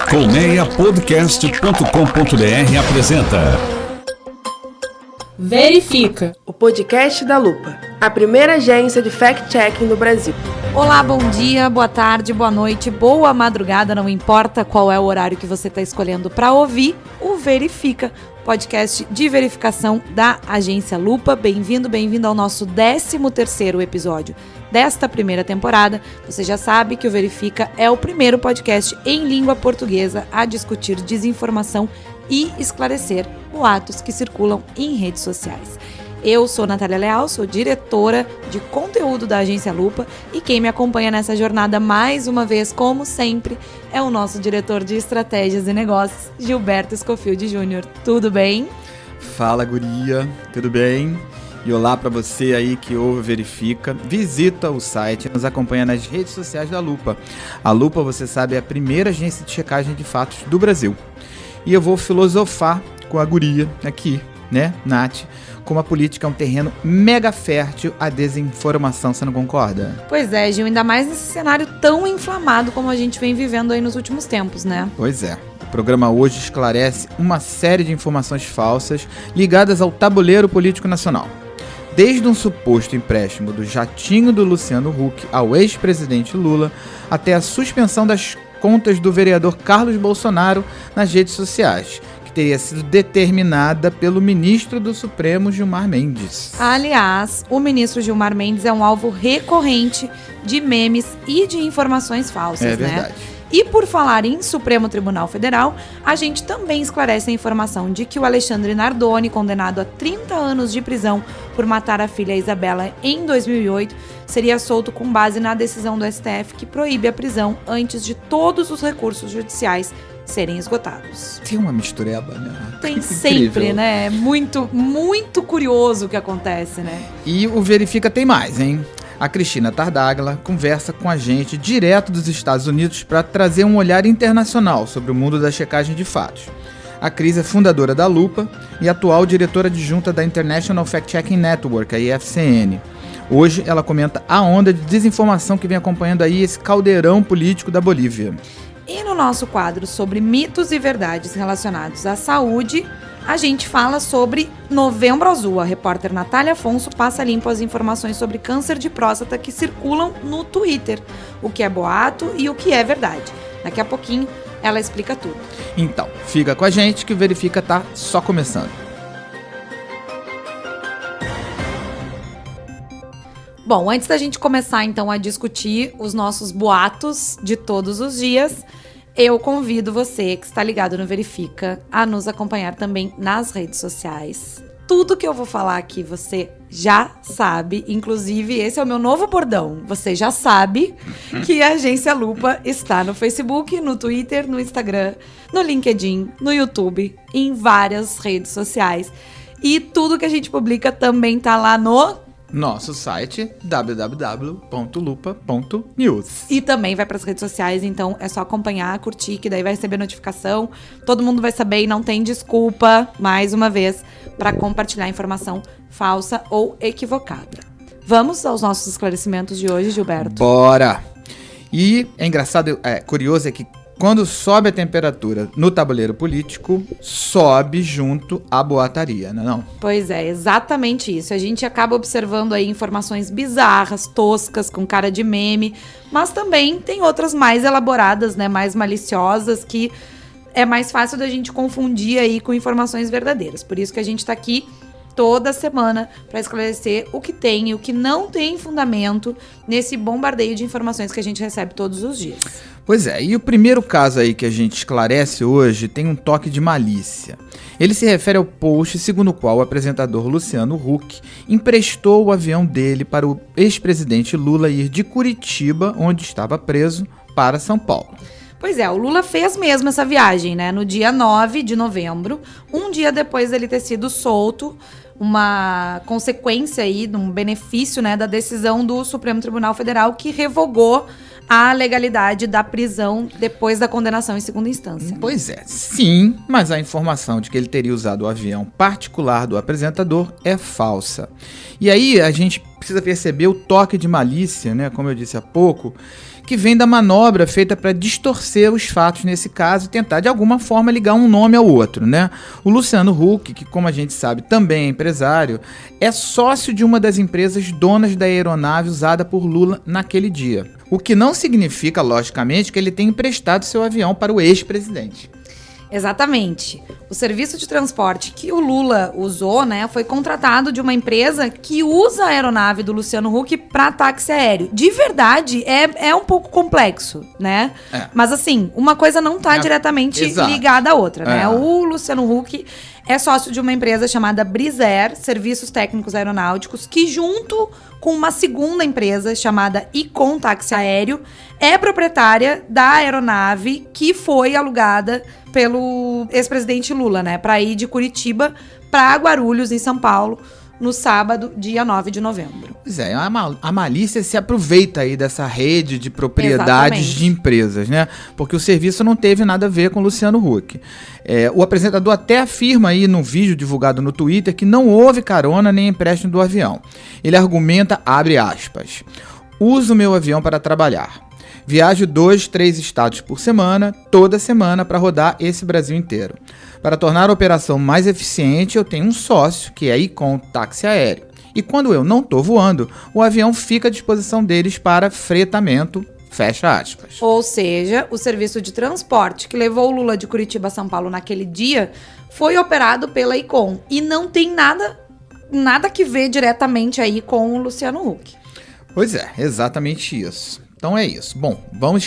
Colmeiapodcast.com.br apresenta Verifica, o podcast da Lupa, a primeira agência de fact-checking do Brasil. Olá, bom dia, boa tarde, boa noite, boa madrugada, não importa qual é o horário que você está escolhendo para ouvir, o Verifica, podcast de verificação da agência Lupa. Bem-vindo ao nosso 13º episódio desta primeira temporada. Você já sabe que o Verifica é o primeiro podcast em língua portuguesa a discutir desinformação e esclarecer boatos que circulam em redes sociais. Eu sou Natália Leal, sou diretora de conteúdo da agência Lupa e quem me acompanha nessa jornada mais uma vez, como sempre, é o nosso diretor de estratégias e negócios, Gilberto Scofield Jr. Tudo bem? Fala, guria, tudo bem? E olá para você aí que ouve Verifica, visita o site e nos acompanha nas redes sociais da Lupa. A Lupa, você sabe, é a primeira agência de checagem de fatos do Brasil. E eu vou filosofar com a guria aqui, né, Nath? Como a política é um terreno mega fértil à desinformação, você não concorda? Pois é, Gil, ainda mais nesse cenário tão inflamado como a gente vem vivendo aí nos últimos tempos, né? Pois é. O programa hoje esclarece uma série de informações falsas ligadas ao tabuleiro político nacional. Desde um suposto empréstimo do jatinho do Luciano Huck ao ex-presidente Lula, até a suspensão das contas do vereador Carlos Bolsonaro nas redes sociais, que teria sido determinada pelo ministro do Supremo, Gilmar Mendes. Aliás, o ministro Gilmar Mendes é um alvo recorrente de memes e de informações falsas, É verdade. né? E por falar em Supremo Tribunal Federal, a gente também esclarece a informação de que o Alexandre Nardoni, condenado a 30 anos de prisão por matar a filha Isabela em 2008, seria solto com base na decisão do STF que proíbe a prisão antes de todos os recursos judiciais serem esgotados. Tem uma mistureba, né? Tem sempre, né? Muito curioso o que acontece, né? E o Verifica tem mais, hein? A Cristina Tardáglia conversa com a gente direto dos Estados Unidos para trazer um olhar internacional sobre o mundo da checagem de fatos. A Cris é fundadora da Lupa e atual diretora adjunta da International Fact-Checking Network, a IFCN. Hoje ela comenta a onda de desinformação que vem acompanhando aí esse caldeirão político da Bolívia. E no nosso quadro sobre mitos e verdades relacionados à saúde, a gente fala sobre Novembro Azul. A repórter Natália Afonso passa limpo as informações sobre câncer de próstata que circulam no Twitter, o que é boato e o que é verdade. Daqui a pouquinho ela explica tudo. Então, fica com a gente que o Verifica tá só começando. Bom, antes da gente começar então a discutir os nossos boatos de todos os dias, eu convido você que está ligado no Verifica a nos acompanhar também nas redes sociais. Tudo que eu vou falar aqui você já sabe, inclusive esse é o meu novo bordão. Você já sabe que a Agência Lupa está no Facebook, no Twitter, no Instagram, no LinkedIn, no YouTube, em várias redes sociais. E tudo que a gente publica também tá lá no nosso site www.lupa.news. E também vai para as redes sociais, então é só acompanhar, curtir, que daí vai receber notificação. Todo mundo vai saber e não tem desculpa, mais uma vez, para compartilhar informação falsa ou equivocada. Vamos aos nossos esclarecimentos de hoje, Gilberto? Bora! E é engraçado, curioso é que quando sobe a temperatura no tabuleiro político, sobe junto a boataria, não é não? Pois é, exatamente isso. A gente acaba observando aí informações bizarras, toscas, com cara de meme, mas também tem outras mais elaboradas, né, mais maliciosas, que é mais fácil da gente confundir aí com informações verdadeiras. Por isso que a gente tá aqui toda semana para esclarecer o que tem e o que não tem fundamento nesse bombardeio de informações que a gente recebe todos os dias. Pois é, e o primeiro caso aí que a gente esclarece hoje tem um toque de malícia. Ele se refere ao post segundo o qual o apresentador Luciano Huck emprestou o avião dele para o ex-presidente Lula ir de Curitiba, onde estava preso, para São Paulo. Pois é, o Lula fez mesmo essa viagem, né? No dia 9 de novembro, um dia depois dele ter sido solto, uma consequência aí, um benefício, né, da decisão do Supremo Tribunal Federal que revogou a legalidade da prisão depois da condenação em segunda instância. Pois é, sim, mas a informação de que ele teria usado o avião particular do apresentador é falsa. E aí a gente precisa perceber o toque de malícia, né, como eu disse há pouco, que vem da manobra feita para distorcer os fatos nesse caso e tentar de alguma forma ligar um nome ao outro, né? O Luciano Huck, que como a gente sabe também é empresário, é sócio de uma das empresas donas da aeronave usada por Lula naquele dia. O que não significa, logicamente, que ele tenha emprestado seu avião para o ex-presidente. Exatamente. O serviço de transporte que o Lula usou, né, foi contratado de uma empresa que usa a aeronave do Luciano Huck para táxi aéreo. De verdade, é um pouco complexo, né? Mas assim, uma coisa não tá diretamente ligada à outra, né? O Luciano Huck é sócio de uma empresa chamada Brisair, Serviços Técnicos Aeronáuticos, que junto com uma segunda empresa chamada Icon Táxi Aéreo, é proprietária da aeronave que foi alugada pelo ex-presidente Lula, né? Para ir de Curitiba para Guarulhos, em São Paulo, no sábado, dia 9 de novembro. Pois é, a malícia se aproveita aí dessa rede de propriedades de empresas, né? Porque o serviço não teve nada a ver com o Luciano Huck. O apresentador até afirma aí no vídeo divulgado no Twitter que não houve carona nem empréstimo do avião. Ele argumenta, abre aspas, uso o meu avião para trabalhar. Viajo 2, 3 estados por semana, toda semana, para rodar esse Brasil inteiro. Para tornar a operação mais eficiente, eu tenho um sócio, que é a Icon Táxi Aéreo. E quando eu não estou voando, o avião fica à disposição deles para fretamento, fecha aspas. Ou seja, o serviço de transporte que levou o Lula de Curitiba a São Paulo naquele dia foi operado pela Icon. E não tem nada que ver diretamente aí com o Luciano Huck. Pois é, exatamente isso. Então é isso. Bom, vamos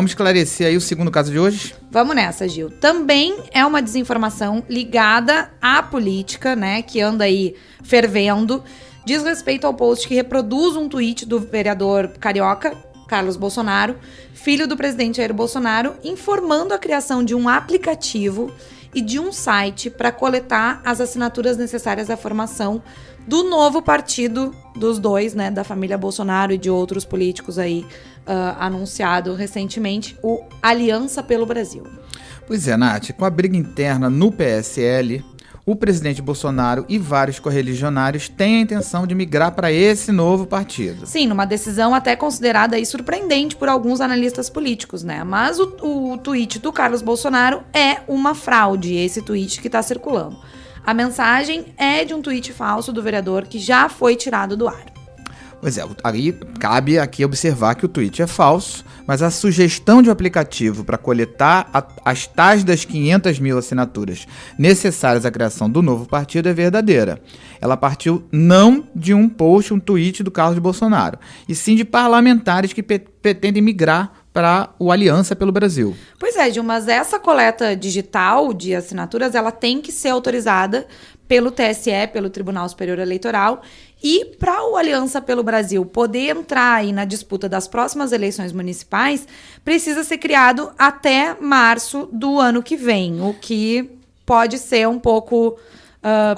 esclarecer aí o segundo caso de hoje? Vamos nessa, Gil. Também é uma desinformação ligada à política, né, que anda aí fervendo. Diz respeito ao post que reproduz um tweet do vereador carioca, Carlos Bolsonaro, filho do presidente Jair Bolsonaro, informando a criação de um aplicativo e de um site para coletar as assinaturas necessárias à formação do novo partido dos dois, né, da família Bolsonaro e de outros políticos aí anunciado recentemente, o Aliança pelo Brasil. Pois é, Nath, com a briga interna no PSL, o presidente Bolsonaro e vários correligionários têm a intenção de migrar para esse novo partido. Sim, numa decisão até considerada aí surpreendente por alguns analistas políticos, né? Mas o tweet do Carlos Bolsonaro é uma fraude, esse tweet que está circulando. A mensagem é de um tweet falso do vereador que já foi tirado do ar. Pois é, aí cabe aqui observar que o tweet é falso, mas a sugestão de um aplicativo para coletar as tais das 500 mil assinaturas necessárias à criação do novo partido é verdadeira. Ela partiu não de um post, um tweet do Carlos Bolsonaro, e sim de parlamentares que pretendem migrar para o Aliança pelo Brasil. Pois é, Gil, mas essa coleta digital de assinaturas, ela tem que ser autorizada pelo TSE, pelo Tribunal Superior Eleitoral, e para o Aliança pelo Brasil poder entrar aí na disputa das próximas eleições municipais, precisa ser criado até março do ano que vem, o que pode ser um pouco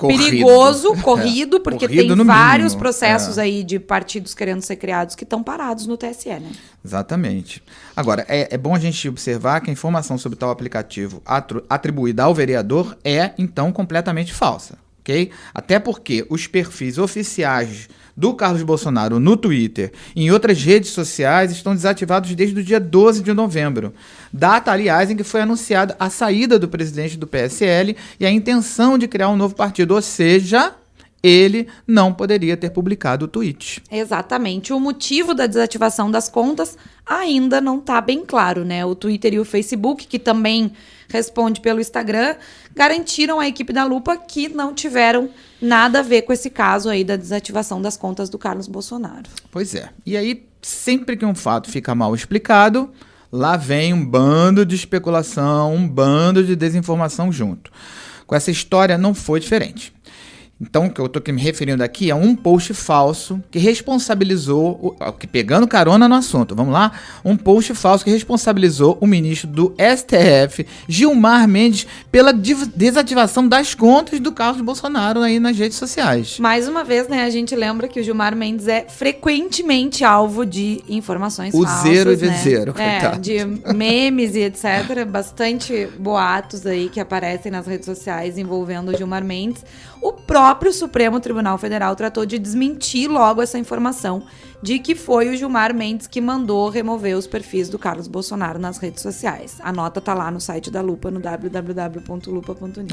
perigoso, corrido, porque tem vários mínimo. Processos aí de partidos querendo ser criados que estão parados no TSE, né? Exatamente. Agora, é bom a gente observar que a informação sobre tal aplicativo atribuída ao vereador é, então, completamente falsa, ok? Até porque os perfis oficiais do Carlos Bolsonaro no Twitter e em outras redes sociais estão desativados desde o dia 12 de novembro. Data, aliás, em que foi anunciada a saída do presidente do PSL e a intenção de criar um novo partido, ou seja, ele não poderia ter publicado o tweet. Exatamente. O motivo da desativação das contas ainda não está bem claro, né? O Twitter e o Facebook, que também responde pelo Instagram, garantiram à equipe da Lupa que não tiveram nada a ver com esse caso aí da desativação das contas do Carlos Bolsonaro. Pois é. E aí, sempre que um fato fica mal explicado, lá vem um bando de especulação, um bando de desinformação junto. Com essa história não foi diferente. Então, o que eu estou me referindo aqui é um post falso que responsabilizou, pegando carona no assunto, vamos lá? Um post falso que responsabilizou o ministro do STF, Gilmar Mendes, pela desativação das contas do Carlos Bolsonaro aí nas redes sociais. Mais uma vez, né, a gente lembra que o Gilmar Mendes é frequentemente alvo de informações falsas. O zero e zero, coitado. De memes e etc. Bastante boatos aí que aparecem nas redes sociais envolvendo o Gilmar Mendes. O próprio próprio Supremo Tribunal Federal tratou de desmentir logo essa informação de que foi o Gilmar Mendes que mandou remover os perfis do Carlos Bolsonaro nas redes sociais. A nota tá lá no site da Lupa, no www.lupa.news.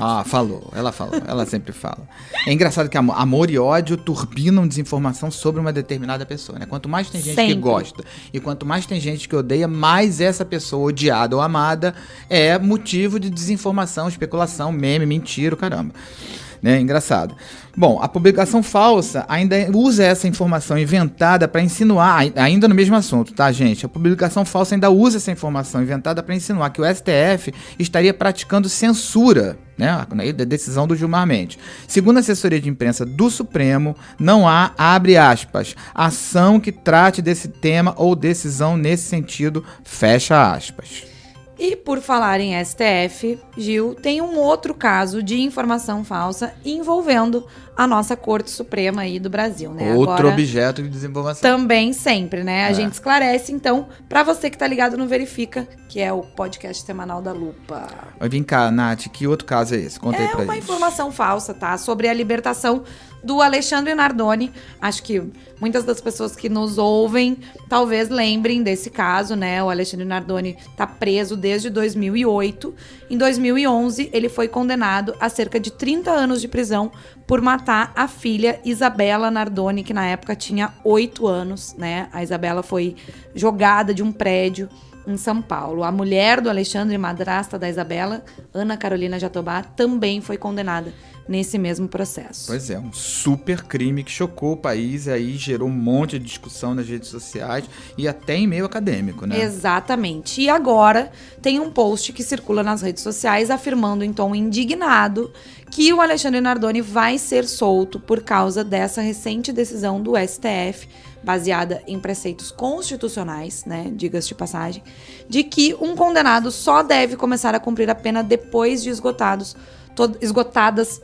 Ela sempre fala. É engraçado que amor e ódio turbinam desinformação sobre uma determinada pessoa, né? Quanto mais tem gente que gosta e quanto mais tem gente que odeia, mais essa pessoa odiada ou amada é motivo de desinformação, especulação, meme, mentira, caramba. Né? Engraçado. Bom, a publicação falsa ainda usa essa informação inventada para insinuar, ainda no mesmo assunto, tá, gente? A publicação falsa ainda usa essa informação inventada para insinuar que o STF estaria praticando censura, né, da decisão do Gilmar Mendes. Segundo a assessoria de imprensa do Supremo, não há, abre aspas, ação que trate desse tema ou decisão nesse sentido, fecha aspas. E por falar em STF, Gil, tem um outro caso de informação falsa envolvendo a nossa Corte Suprema aí do Brasil, né? Outro Agora, objeto de desinformação. Também sempre, né? A gente esclarece, então, pra você que tá ligado no Verifica, que é o podcast semanal da Lupa. Vem cá, Nath, que outro caso é esse? Conta aí pra gente. É uma informação falsa, tá? Sobre a libertação do Alexandre Nardoni. Acho que muitas das pessoas que nos ouvem talvez lembrem desse caso, né? O Alexandre Nardoni tá preso desde 2008. Em 2011, ele foi condenado a cerca de 30 anos de prisão por matar a filha Isabela Nardoni, que na época tinha 8 anos, né? A Isabela foi jogada de um prédio em São Paulo. A mulher do Alexandre, madrasta da Isabela, Ana Carolina Jatobá, também foi condenada nesse mesmo processo. Pois é, um super crime que chocou o país e aí gerou um monte de discussão nas redes sociais e até em meio acadêmico, né? Exatamente. E agora tem um post que circula nas redes sociais afirmando em tom indignado que o Alexandre Nardoni vai ser solto por causa dessa recente decisão do STF, baseada em preceitos constitucionais, né, diga-se de passagem, de que um condenado só deve começar a cumprir a pena depois de esgotadas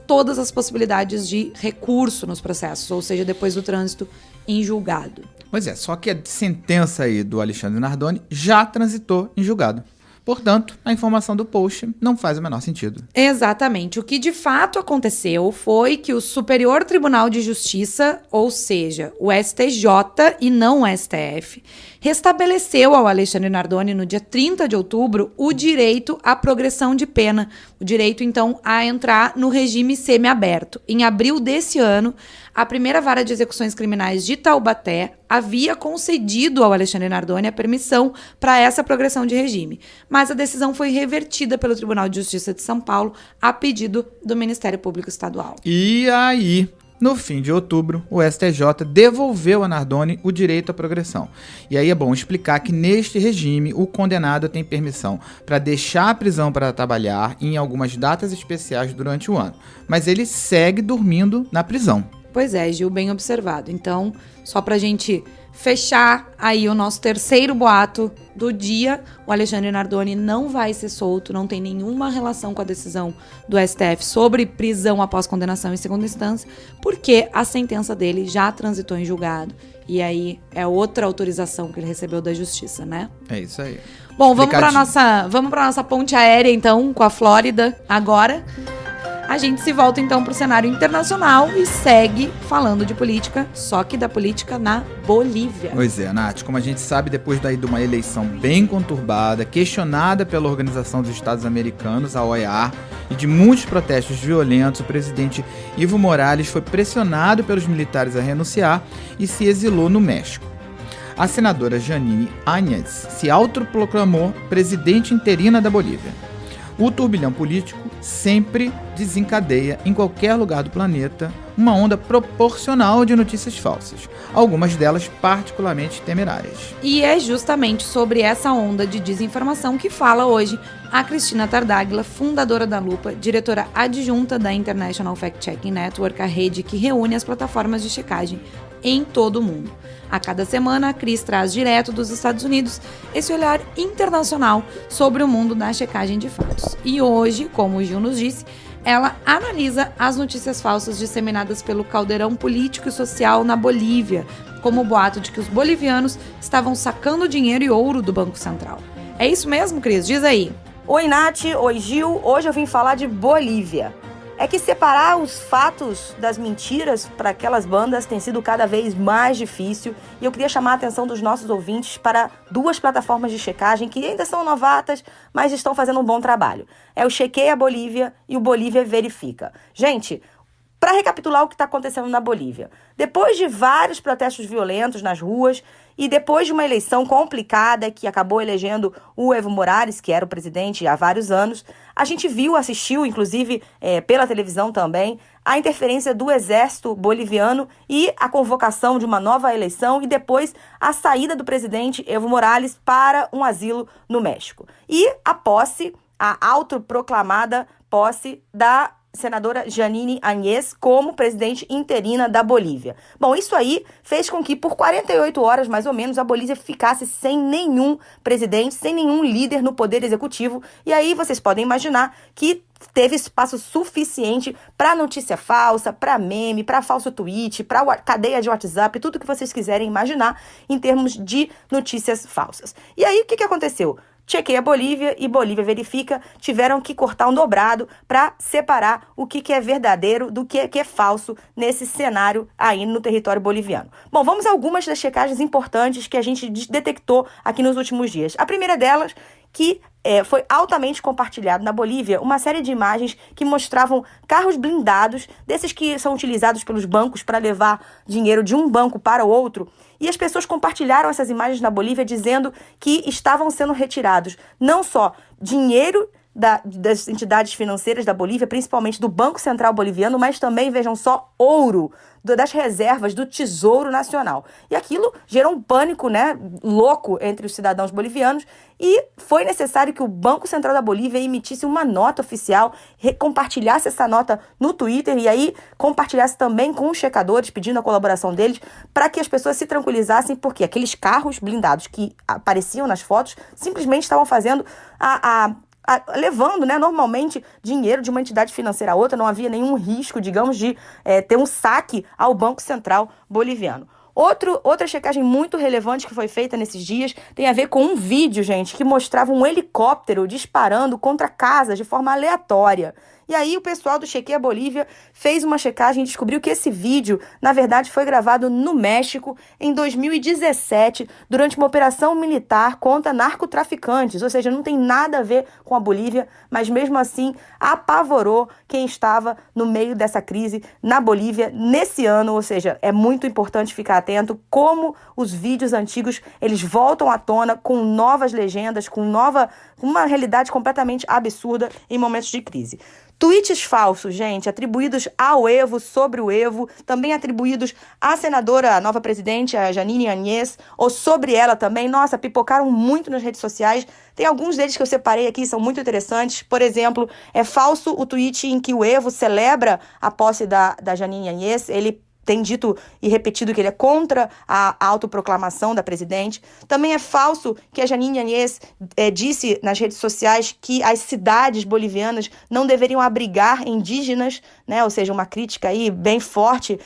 todas as possibilidades de recurso nos processos, ou seja, depois do trânsito em julgado. Pois é, só que a sentença aí do Alexandre Nardoni já transitou em julgado. Portanto, a informação do post não faz o menor sentido. Exatamente. O que de fato aconteceu foi que o Superior Tribunal de Justiça, ou seja, o STJ e não o STF, restabeleceu ao Alexandre Nardoni, no dia 30 de outubro, o direito à progressão de pena. O direito, então, a entrar no regime semiaberto. Em abril desse ano, a primeira vara de execuções criminais de Taubaté havia concedido ao Alexandre Nardoni a permissão para essa progressão de regime. Mas a decisão foi revertida pelo Tribunal de Justiça de São Paulo a pedido do Ministério Público Estadual. E aí, no fim de outubro, o STJ devolveu a Nardoni o direito à progressão. E aí é bom explicar que neste regime o condenado tem permissão para deixar a prisão para trabalhar em algumas datas especiais durante o ano. Mas ele segue dormindo na prisão. Pois é, Gil, bem observado. Então, só pra gente fechar aí o nosso terceiro boato do dia, o Alexandre Nardoni não vai ser solto, não tem nenhuma relação com a decisão do STF sobre prisão após condenação em segunda instância, porque a sentença dele já transitou em julgado. E aí é outra autorização que ele recebeu da justiça, né? É isso aí. Bom, vamos pra nossa ponte aérea, então, com a Flórida agora. A gente se volta então para o cenário internacional e segue falando de política, só que da política na Bolívia. Pois é, Nath, como a gente sabe, depois daí de uma eleição bem conturbada, questionada pela Organização dos Estados Americanos, a OEA, e de muitos protestos violentos, o presidente Evo Morales foi pressionado pelos militares a renunciar e se exilou no México. A senadora Janine Áñez se autoproclamou presidente interina da Bolívia. O turbilhão político sempre desencadeia, em qualquer lugar do planeta, uma onda proporcional de notícias falsas, algumas delas particularmente temerárias. E é justamente sobre essa onda de desinformação que fala hoje a Cristina Tardáguila, fundadora da Lupa, diretora adjunta da International Fact Checking Network, a rede que reúne as plataformas de checagem em todo o mundo. A cada semana, a Cris traz direto dos Estados Unidos esse olhar internacional sobre o mundo da checagem de fatos. E hoje, como o Gil nos disse, ela analisa as notícias falsas disseminadas pelo caldeirão político e social na Bolívia, como o boato de que os bolivianos estavam sacando dinheiro e ouro do Banco Central. É isso mesmo, Cris? Diz aí. Oi, Nath. Oi, Gil. Hoje eu vim falar de Bolívia. é que separar os fatos das mentiras para aquelas bandas tem sido cada vez mais difícil, e eu queria chamar a atenção dos nossos ouvintes para 2 plataformas de checagem que ainda são novatas, mas estão fazendo um bom trabalho. É o Chequeia Bolívia e o Bolívia Verifica. Gente, para recapitular o que está acontecendo na Bolívia, depois de vários protestos violentos nas ruas e depois de uma eleição complicada que acabou elegendo o Evo Morales, que era o presidente há vários anos, a gente assistiu, inclusive pela televisão também, a interferência do exército boliviano e a convocação de uma nova eleição e depois a saída do presidente Evo Morales para um asilo no México. E a autoproclamada posse da senadora Jeanine Áñez como presidente interina da Bolívia. Bom, isso aí fez com que por 48 horas, mais ou menos, a Bolívia ficasse sem nenhum presidente, sem nenhum líder no poder executivo. E aí vocês podem imaginar que teve espaço suficiente para notícia falsa, para meme, para falso tweet, para cadeia de WhatsApp, tudo que vocês quiserem imaginar em termos de notícias falsas. E aí, o que aconteceu? Chequeia Bolívia e Bolívia Verifica tiveram que cortar um dobrado para separar o que é verdadeiro do que é falso nesse cenário aí no território boliviano. Bom, vamos a algumas das checagens importantes que a gente detectou aqui nos últimos dias. A primeira delas, que foi altamente compartilhado na Bolívia, uma série de imagens que mostravam carros blindados, desses que são utilizados pelos bancos para levar dinheiro de um banco para o outro, e as pessoas compartilharam essas imagens na Bolívia dizendo que estavam sendo retirados não só dinheiro das entidades financeiras da Bolívia, principalmente do Banco Central Boliviano, mas também, vejam só, ouro das reservas do Tesouro Nacional. E aquilo gerou um pânico, louco entre os cidadãos bolivianos, e foi necessário que o Banco Central da Bolívia emitisse uma nota oficial, compartilhasse essa nota no Twitter e aí compartilhasse também com os checadores, pedindo a colaboração deles, para que as pessoas se tranquilizassem, porque aqueles carros blindados que apareciam nas fotos simplesmente estavam fazendo levando, normalmente, dinheiro de uma entidade financeira a outra. Não havia nenhum risco, digamos, de ter um saque ao Banco Central Boliviano. Outra checagem muito relevante que foi feita nesses dias tem a ver com um vídeo, gente, que mostrava um helicóptero disparando contra casas de forma aleatória. E aí o pessoal do Chequeia Bolívia fez uma checagem e descobriu que esse vídeo, na verdade, foi gravado no México em 2017, durante uma operação militar contra narcotraficantes. Ou seja, não tem nada a ver com a Bolívia, mas mesmo assim apavorou quem estava no meio dessa crise na Bolívia nesse ano. Ou seja, é muito importante ficar atento como os vídeos antigos, eles voltam à tona com novas legendas, com uma realidade completamente absurda em momentos de crise. Tweets falsos, gente, atribuídos ao Evo, sobre o Evo, também atribuídos à senadora, a nova presidente, a Jeanine Áñez, ou sobre ela também. Nossa, pipocaram muito nas redes sociais. Tem alguns deles que eu separei aqui, são muito interessantes. Por exemplo, é falso o tweet em que o Evo celebra a posse da Jeanine Áñez. Ele tem dito e repetido que ele é contra a autoproclamação da presidente. Também é falso que a Jeanine Áñez disse nas redes sociais que as cidades bolivianas não deveriam abrigar indígenas, ou seja, uma crítica aí bem forte,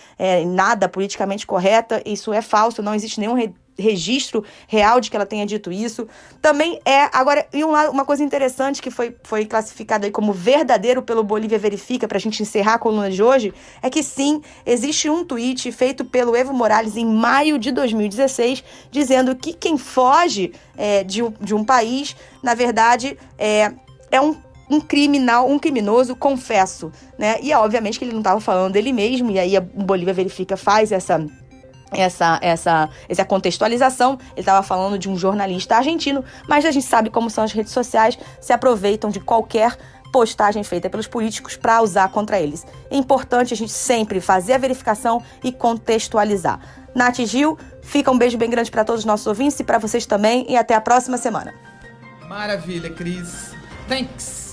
nada politicamente correta. Isso é falso, não existe nenhum registro real de que ela tenha dito isso. Também agora, e uma coisa interessante que foi classificada aí como verdadeiro pelo Bolívia Verifica, pra gente encerrar a coluna de hoje, é que sim, existe um tweet feito pelo Evo Morales em maio de 2016, dizendo que quem foge de um país, na verdade, é um criminoso, confesso, E obviamente que ele não estava falando dele mesmo, e aí o Bolívia Verifica faz essa contextualização. Ele estava falando de um jornalista argentino, mas a gente sabe como são as redes sociais, se aproveitam de qualquer postagem feita pelos políticos para usar contra eles. É importante a gente sempre fazer a verificação e contextualizar. Nath e Gil, fica um beijo bem grande para todos os nossos ouvintes e para vocês também, e até a próxima semana. Maravilha, Cris. Thanks!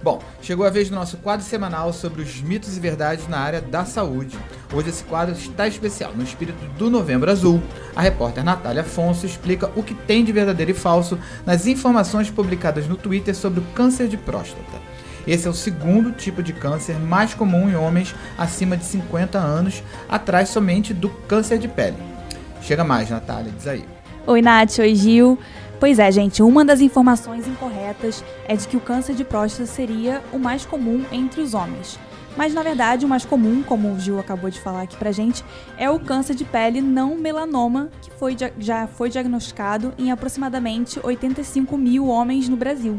Bom, chegou a vez do nosso quadro semanal sobre os mitos e verdades na área da saúde. Hoje esse quadro está especial. No espírito do Novembro Azul, a repórter Natália Afonso explica o que tem de verdadeiro e falso nas informações publicadas no Twitter sobre o câncer de próstata. Esse é o segundo tipo de câncer mais comum em homens acima de 50 anos, atrás somente do câncer de pele. Chega mais, Natália, diz aí. Oi, Nath. Oi, Gil. Pois é, gente, uma das informações incorretas é de que o câncer de próstata seria o mais comum entre os homens. Mas, na verdade, o mais comum, como o Gil acabou de falar aqui pra gente, é o câncer de pele não melanoma, que já foi diagnosticado em aproximadamente 85 mil homens no Brasil.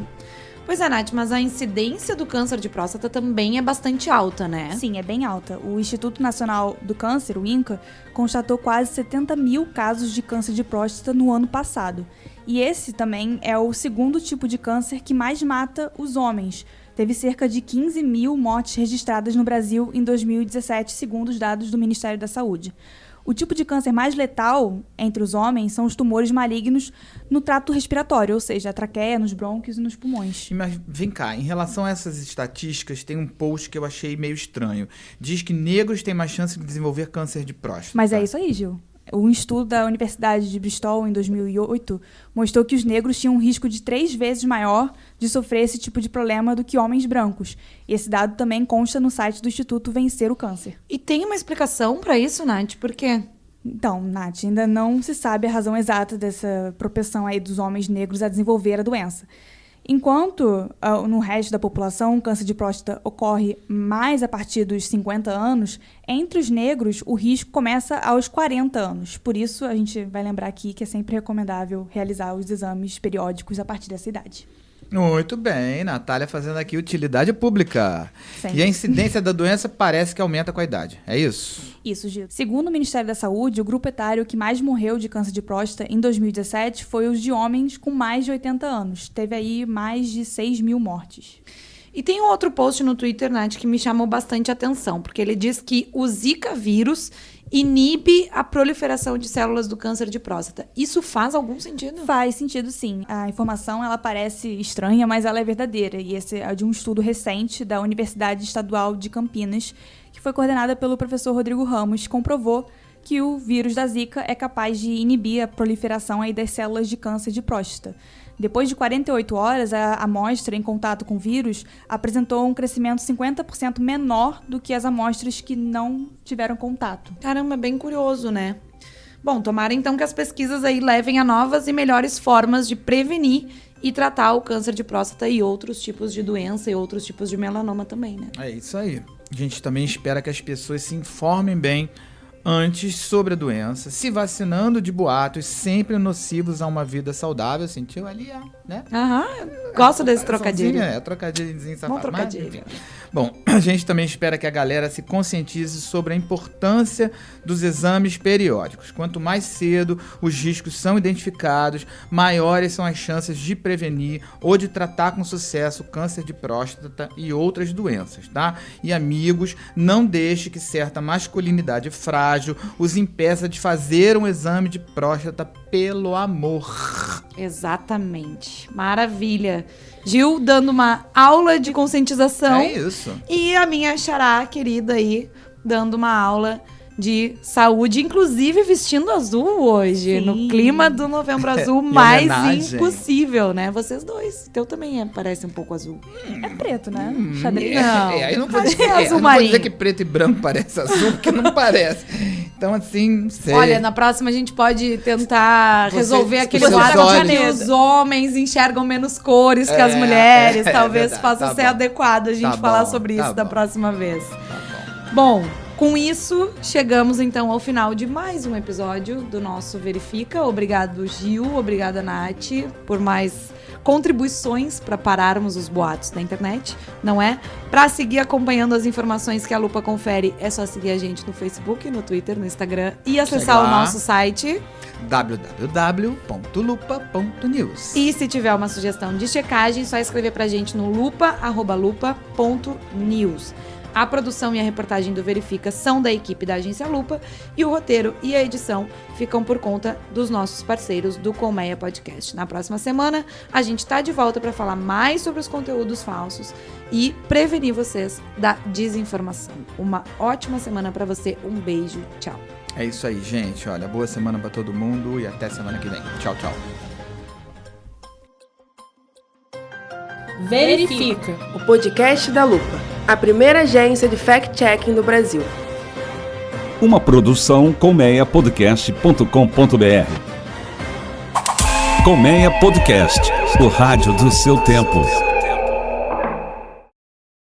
Pois é, Nath, mas a incidência do câncer de próstata também é bastante alta, né? Sim, é bem alta. O Instituto Nacional do Câncer, o INCA, constatou quase 70 mil casos de câncer de próstata no ano passado. E esse também é o segundo tipo de câncer que mais mata os homens. Teve cerca de 15 mil mortes registradas no Brasil em 2017, segundo os dados do Ministério da Saúde. O tipo de câncer mais letal entre os homens são os tumores malignos no trato respiratório, ou seja, a traqueia, nos brônquios e nos pulmões. Mas vem cá, em relação a essas estatísticas, tem um post que eu achei meio estranho. Diz que negros têm mais chance de desenvolver câncer de próstata. Mas é isso aí, Gil. Um estudo da Universidade de Bristol, em 2008, mostrou que os negros tinham um risco de 3 vezes maior de sofrer esse tipo de problema do que homens brancos. E esse dado também consta no site do Instituto Vencer o Câncer. E tem uma explicação pra isso, Nath? Por quê? Então, Nath, ainda não se sabe a razão exata dessa propensão aí dos homens negros a desenvolver a doença. Enquanto no resto da população o câncer de próstata ocorre mais a partir dos 50 anos, entre os negros o risco começa aos 40 anos. Por isso, a gente vai lembrar aqui que é sempre recomendável realizar os exames periódicos a partir dessa idade. Muito bem, Natália fazendo aqui utilidade pública. Sempre. E a incidência da doença parece que aumenta com a idade, é isso? Isso, Gil. Segundo o Ministério da Saúde, o grupo etário que mais morreu de câncer de próstata em 2017 foi os de homens com mais de 80 anos. Teve aí mais de 6 mil mortes. E tem um outro post no Twitter, Nath, que me chamou bastante atenção, porque ele diz que o Zika vírus inibe a proliferação de células do câncer de próstata. Isso faz algum sentido? Faz sentido, sim. A informação, ela parece estranha, mas ela é verdadeira. E esse é de um estudo recente da Universidade Estadual de Campinas, que foi coordenada pelo professor Rodrigo Ramos, que comprovou que o vírus da Zika é capaz de inibir a proliferação aí das células de câncer de próstata. Depois de 48 horas, a amostra em contato com o vírus apresentou um crescimento 50% menor do que as amostras que não tiveram contato. Caramba, bem curioso, né? Bom, tomara então que as pesquisas aí levem a novas e melhores formas de prevenir e tratar o câncer de próstata e outros tipos de doença e outros tipos de melanoma também, né? É isso aí. A gente também espera que as pessoas se informem bem antes sobre a doença, se vacinando de boatos sempre nocivos a uma vida saudável. Sentiu ali, né? Aham, gosto desse trocadilho. Trocadilhozinho safado. Bom trocadilho. Mas, enfim. Bom, a gente também espera que a galera se conscientize sobre a importância dos exames periódicos. Quanto mais cedo os riscos são identificados, maiores são as chances de prevenir ou de tratar com sucesso o câncer de próstata e outras doenças, tá? E amigos, não deixe que certa masculinidade frágil os impeça de fazer um exame de próstata, pelo amor. Exatamente. Maravilha. Gil dando uma aula de conscientização. É isso. E a minha xará querida aí dando uma aula de saúde, inclusive vestindo azul hoje, Sim. no clima do Novembro Azul mais homenagem. impossível, né? Vocês dois. Teu também parece um pouco azul. É preto, né? Xadrez. Não, Aí não vou acho dizer, que é azul não vou marinho. dizer que preto e branco parece azul, porque não parece. Então, assim, não sei. Olha, na próxima a gente pode tentar Você- resolver aquele seus quadro de que olhos. os homens enxergam menos cores que as mulheres. Talvez verdade, possa tá ser bom. adequado a gente Tá falar bom, sobre tá isso da bom. próxima vez. Tá Bom, com isso, chegamos então ao final de mais um episódio do nosso Verifica. Obrigado, Gil. Obrigada, Nath, por mais contribuições para pararmos os boatos da internet, não é? Para seguir acompanhando as informações que a Lupa confere, é só seguir a gente no Facebook, no Twitter, no Instagram e acessar Chega o lá. nosso site. www.lupa.news. E se tiver uma sugestão de checagem, só escrever pra gente no lupa@lupa.news. A produção e a reportagem do Verifica são da equipe da Agência Lupa e o roteiro e a edição ficam por conta dos nossos parceiros do Colmeia Podcast. Na próxima semana, a gente tá de volta para falar mais sobre os conteúdos falsos e prevenir vocês da desinformação. Uma ótima semana para você. Um beijo. Tchau. É isso aí, gente. Olha, boa semana pra todo mundo e até semana que vem. Tchau, tchau. Verifica, o podcast da Lupa, a primeira agência de fact-checking do Brasil. Uma produção colmeiapodcast.com.br. Colmeia Podcast, o rádio do seu tempo.